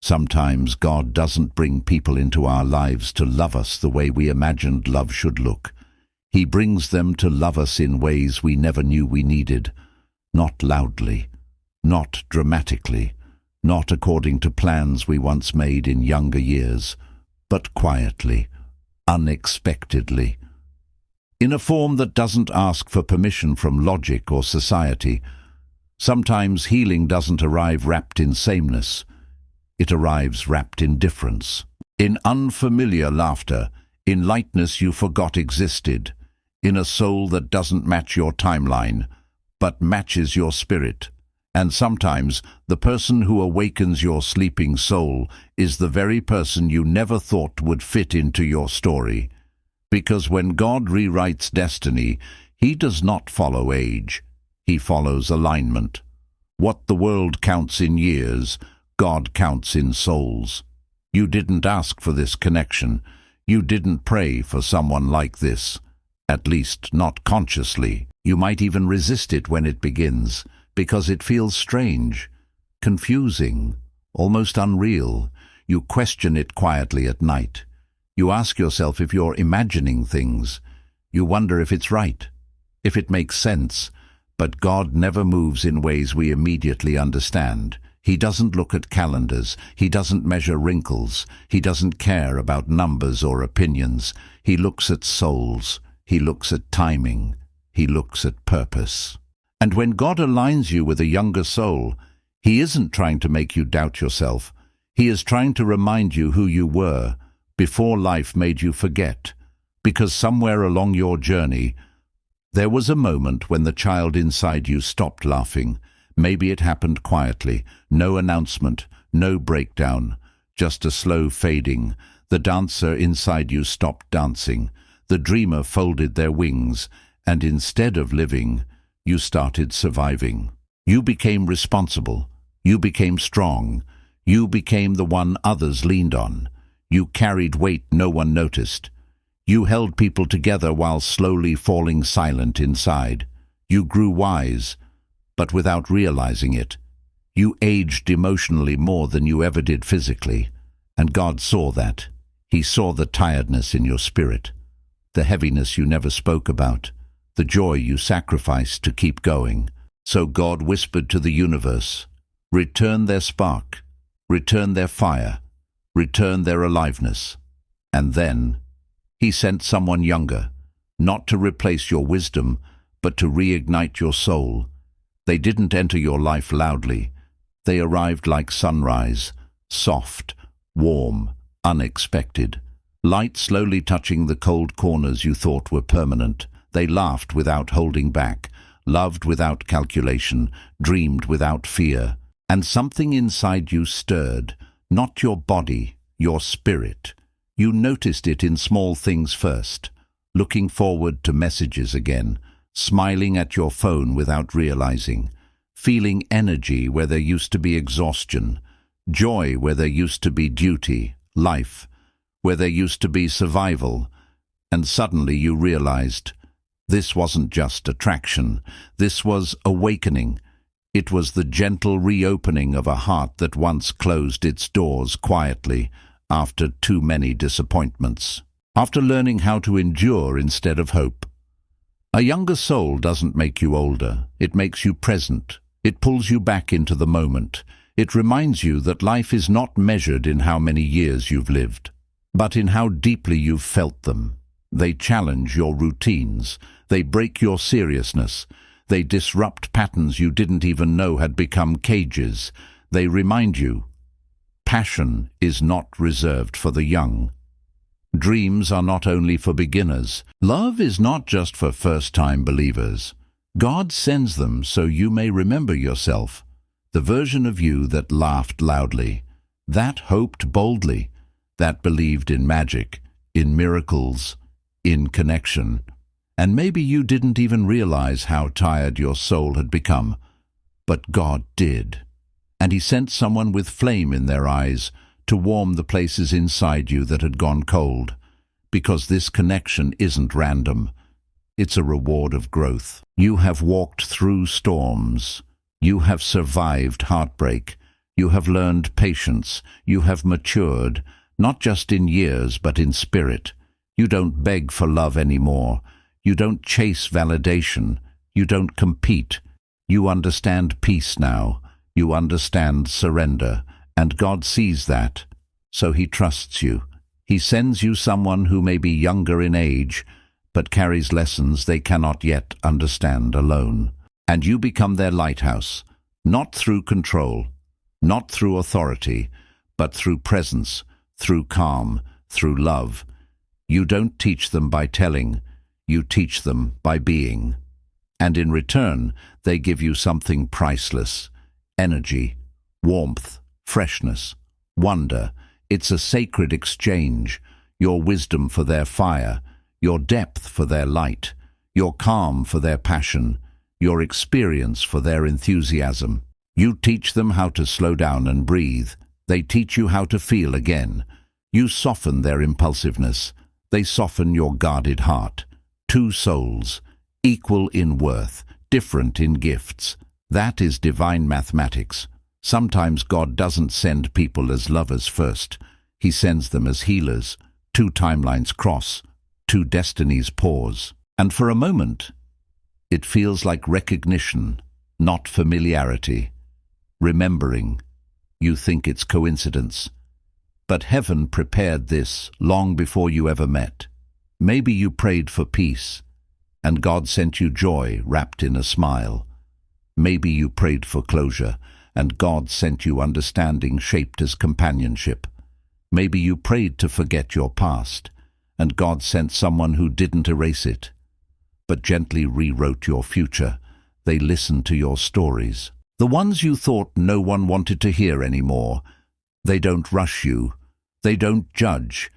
Sometimes God doesn't bring people into our lives to love us the way we imagined love should look. He brings them to love us in ways we never knew we needed. Not loudly, not dramatically, not according to plans we once made in younger years, but quietly, unexpectedly. In a form that doesn't ask for permission from logic or society. Sometimes healing doesn't arrive wrapped in sameness. It arrives wrapped in difference. In unfamiliar laughter, in lightness you forgot existed, in a soul that doesn't match your timeline, but matches your spirit. And sometimes the person who awakens your sleeping soul is the very person you never thought would fit into your story. Because when God rewrites destiny, He does not follow age. He follows alignment. What the world counts in years, God counts in souls. You didn't ask for this connection. You didn't pray for someone like this. At least not consciously. You might even resist it when it begins, because it feels strange, confusing, almost unreal. You question it quietly at night. You ask yourself if you're imagining things. You wonder if it's right, if it makes sense. But God never moves in ways we immediately understand. He doesn't look at calendars. He doesn't measure wrinkles. He doesn't care about numbers or opinions. He looks at souls. He looks at timing. He looks at purpose. And when God aligns you with a younger soul, He isn't trying to make you doubt yourself. He is trying to remind you who you were before life made you forget. Because somewhere along your journey, there was a moment when the child inside you stopped laughing. Maybe it happened quietly, no announcement, no breakdown, just a slow fading. The dancer inside you stopped dancing. The dreamer folded their wings, and instead of living, you started surviving. You became responsible. You became strong. You became the one others leaned on. You carried weight no one noticed. You held people together while slowly falling silent inside. You grew wise, but without realizing it. You aged emotionally more than you ever did physically, and God saw that. He saw the tiredness in your spirit, the heaviness you never spoke about, the joy you sacrificed to keep going. So God whispered to the universe, "Return their spark, return their fire, return their aliveness." And then He sent someone younger, not to replace your wisdom, but to reignite your soul. They didn't enter your life loudly. They arrived like sunrise, soft, warm, unexpected. Light slowly touching the cold corners you thought were permanent. They laughed without holding back, loved without calculation, dreamed without fear. And something inside you stirred, not your body, your spirit. You noticed it in small things first, looking forward to messages again, smiling at your phone without realizing, feeling energy where there used to be exhaustion, joy where there used to be duty, life where there used to be survival. And suddenly you realized this wasn't just attraction, this was awakening. It was the gentle reopening of a heart that once closed its doors quietly after too many disappointments. After learning how to endure instead of hope. A younger soul doesn't make you older. It makes you present. It pulls you back into the moment. It reminds you that life is not measured in how many years you've lived, but in how deeply you've felt them. They challenge your routines. They break your seriousness. They disrupt patterns you didn't even know had become cages. They remind you, passion is not reserved for the young. Dreams are not only for beginners. Love is not just for first-time believers. God sends them so you may remember yourself, the version of you that laughed loudly, that hoped boldly, that believed in magic, in miracles, in connection. And maybe you didn't even realize how tired your soul had become, but God did. And He sent someone with flame in their eyes to warm the places inside you that had gone cold, because this connection isn't random. It's a reward of growth. You have walked through storms. You have survived heartbreak. You have learned patience. You have matured, not just in years but in spirit. You don't beg for love anymore. You don't chase validation. You don't compete. You understand peace now. You understand surrender. And God sees that, so He trusts you. He sends you someone who may be younger in age, but carries lessons they cannot yet understand alone. And you become their lighthouse, not through control, not through authority, but through presence, through calm, through love. You don't teach them by telling, you teach them by being. And in return, they give you something priceless: energy, warmth, freshness, wonder. It's a sacred exchange, your wisdom for their fire, your depth for their light, your calm for their passion, your experience for their enthusiasm. You teach them how to slow down and breathe. They teach you how to feel again. You soften their impulsiveness. They soften your guarded heart. Two souls, equal in worth, different in gifts. That is divine mathematics. Sometimes God doesn't send people as lovers first. He sends them as healers. Two timelines cross, two destinies pause. And for a moment, it feels like recognition, not familiarity. Remembering, you think it's coincidence. But heaven prepared this long before you ever met. Maybe you prayed for peace, and God sent you joy wrapped in a smile. Maybe you prayed for closure, and God sent you understanding shaped as companionship. Maybe you prayed to forget your past, and God sent someone who didn't erase it, but gently rewrote your future. They listened to your stories, the ones you thought no one wanted to hear anymore. They don't rush you. They don't judge.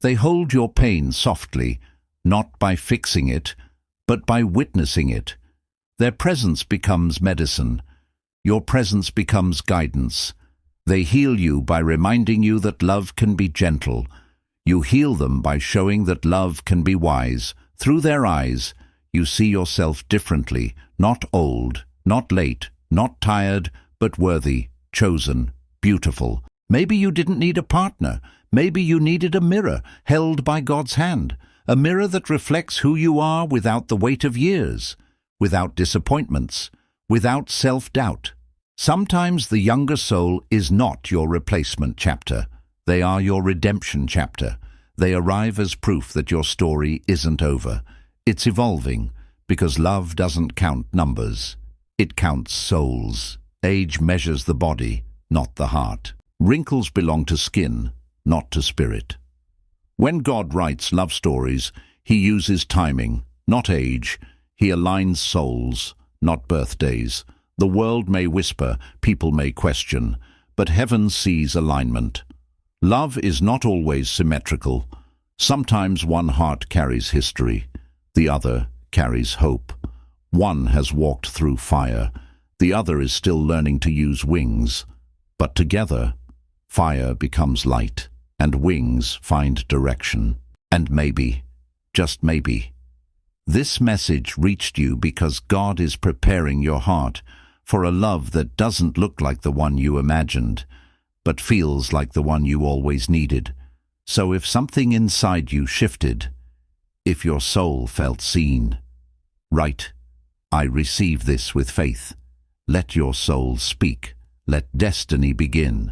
They hold your pain softly, not by fixing it, but by witnessing it. Their presence becomes medicine. Your presence becomes guidance. They heal you by reminding you that love can be gentle. You heal them by showing that love can be wise. Through their eyes, you see yourself differently, not old, not late, not tired, but worthy, chosen, beautiful. Maybe you didn't need a partner. Maybe you needed a mirror held by God's hand, a mirror that reflects who you are without the weight of years, without disappointments, without self-doubt. Sometimes the younger soul is not your replacement chapter. They are your redemption chapter. They arrive as proof that your story isn't over. It's evolving, because love doesn't count numbers. It counts souls. Age measures the body, not the heart. Wrinkles belong to skin, not to spirit. When God writes love stories, He uses timing, not age. He aligns souls, not birthdays. The world may whisper, people may question, but heaven sees alignment. Love is not always symmetrical. Sometimes one heart carries history, the other carries hope. One has walked through fire, the other is still learning to use wings. But together, fire becomes light, and wings find direction. And maybe, just maybe, this message reached you because God is preparing your heart for a love that doesn't look like the one you imagined, but feels like the one you always needed. So if something inside you shifted, if your soul felt seen, write, "I receive this with faith." Let your soul speak. Let destiny begin.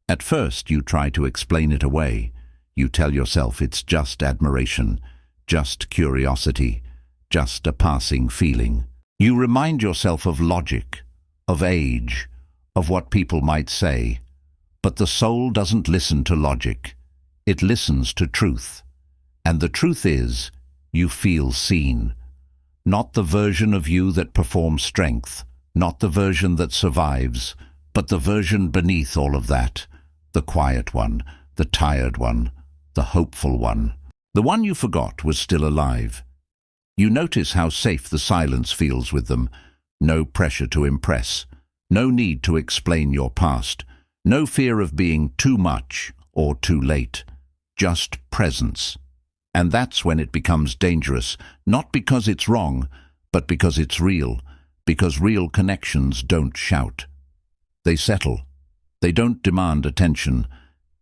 At first you try to explain it away. You tell yourself it's just admiration, just curiosity, just a passing feeling. You remind yourself of logic, of age, of what people might say. But the soul doesn't listen to logic. It listens to truth. And the truth is, you feel seen. Not the version of you that performs strength, not the version that survives, but the version beneath all of that, the quiet one, the tired one, the hopeful one. The one you forgot was still alive. You notice how safe the silence feels with them. No pressure to impress, no need to explain your past, no fear of being too much or too late, just presence. And that's when it becomes dangerous, not because it's wrong, but because it's real, because real connections don't shout. They settle. They don't demand attention.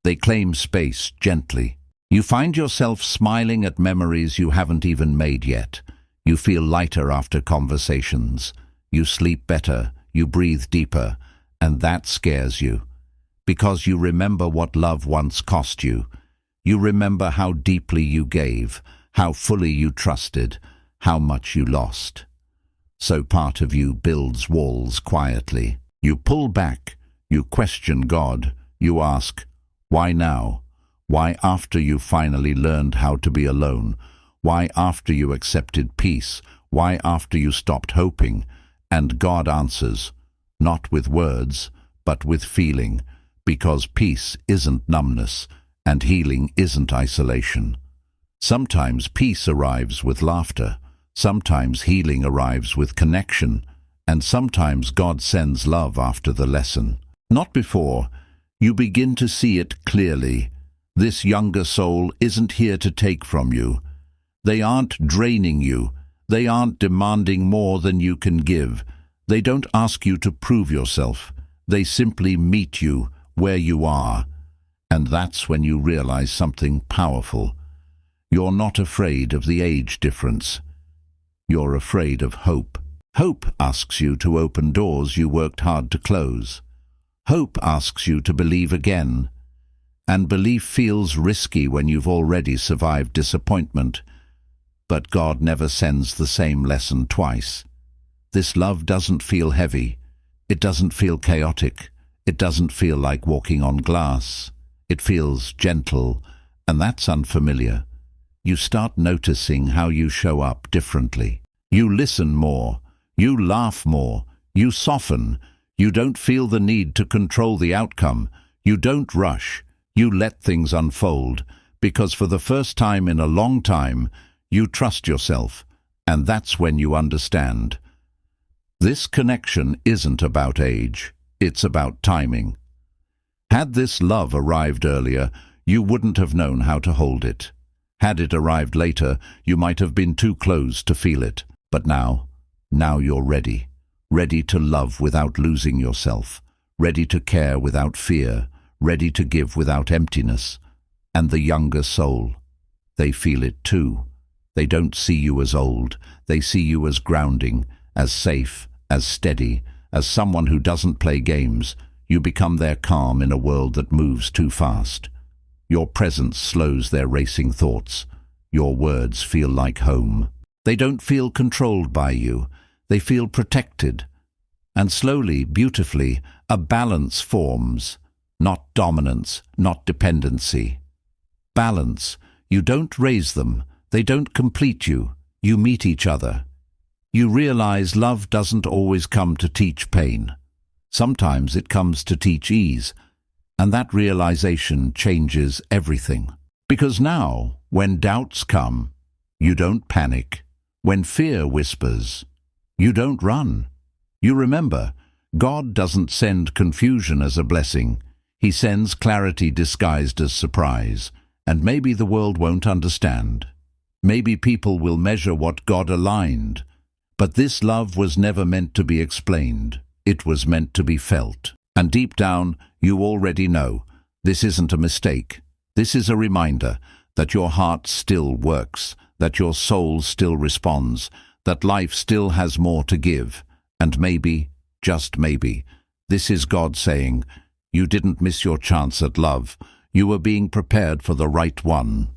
They claim space gently. You find yourself smiling at memories you haven't even made yet. You feel lighter after conversations. You sleep better. You breathe deeper. And that scares you. Because you remember what love once cost you. You remember how deeply you gave, how fully you trusted, how much you lost. So part of you builds walls quietly. You pull back. You question God. You ask, why now? Why after you finally learned how to be alone? Why after you accepted peace? Why after you stopped hoping? And God answers, not with words, but with feeling, because peace isn't numbness, and healing isn't isolation. Sometimes peace arrives with laughter, sometimes healing arrives with connection, and sometimes God sends love after the lesson. Not before. You begin to see it clearly. This younger soul isn't here to take from you. They aren't draining you. They aren't demanding more than you can give. They don't ask you to prove yourself. They simply meet you where you are. And that's when you realize something powerful. You're not afraid of the age difference. You're afraid of hope. Hope asks you to open doors you worked hard to close. Hope asks you to believe again. And belief feels risky when you've already survived disappointment. But God never sends the same lesson twice. This love doesn't feel heavy. It doesn't feel chaotic. It doesn't feel like walking on glass. It feels gentle, and that's unfamiliar. You start noticing how you show up differently. You listen more. You laugh more. You soften. You don't feel the need to control the outcome. You don't rush. You let things unfold, because for the first time in a long time, you trust yourself, and that's when you understand. This connection isn't about age. It's about timing. Had this love arrived earlier, you wouldn't have known how to hold it. Had it arrived later, you might have been too close to feel it. But now you're ready. Ready to love without losing yourself. Ready to care without fear. Ready to give without emptiness. And the younger soul, they feel it too. They don't see you as old. They see you as grounding, as safe, as steady, as someone who doesn't play games. You become their calm in a world that moves too fast. Your presence slows their racing thoughts. Your words feel like home. They don't feel controlled by you. They feel protected. And slowly, beautifully, a balance forms. Not dominance, not dependency. Balance. You don't raise them. They don't complete you. You meet each other. You realize love doesn't always come to teach pain. Sometimes it comes to teach ease. And that realization changes everything. Because now, when doubts come, you don't panic. When fear whispers, you don't run. You remember, God doesn't send confusion as a blessing. He sends clarity disguised as surprise. And maybe the world won't understand. Maybe people will measure what God aligned. But this love was never meant to be explained. It was meant to be felt. And deep down, you already know, this isn't a mistake. This is a reminder that your heart still works, that your soul still responds, that life still has more to give. And maybe, just maybe, this is God saying, you didn't miss your chance at love. You were being prepared for the right one.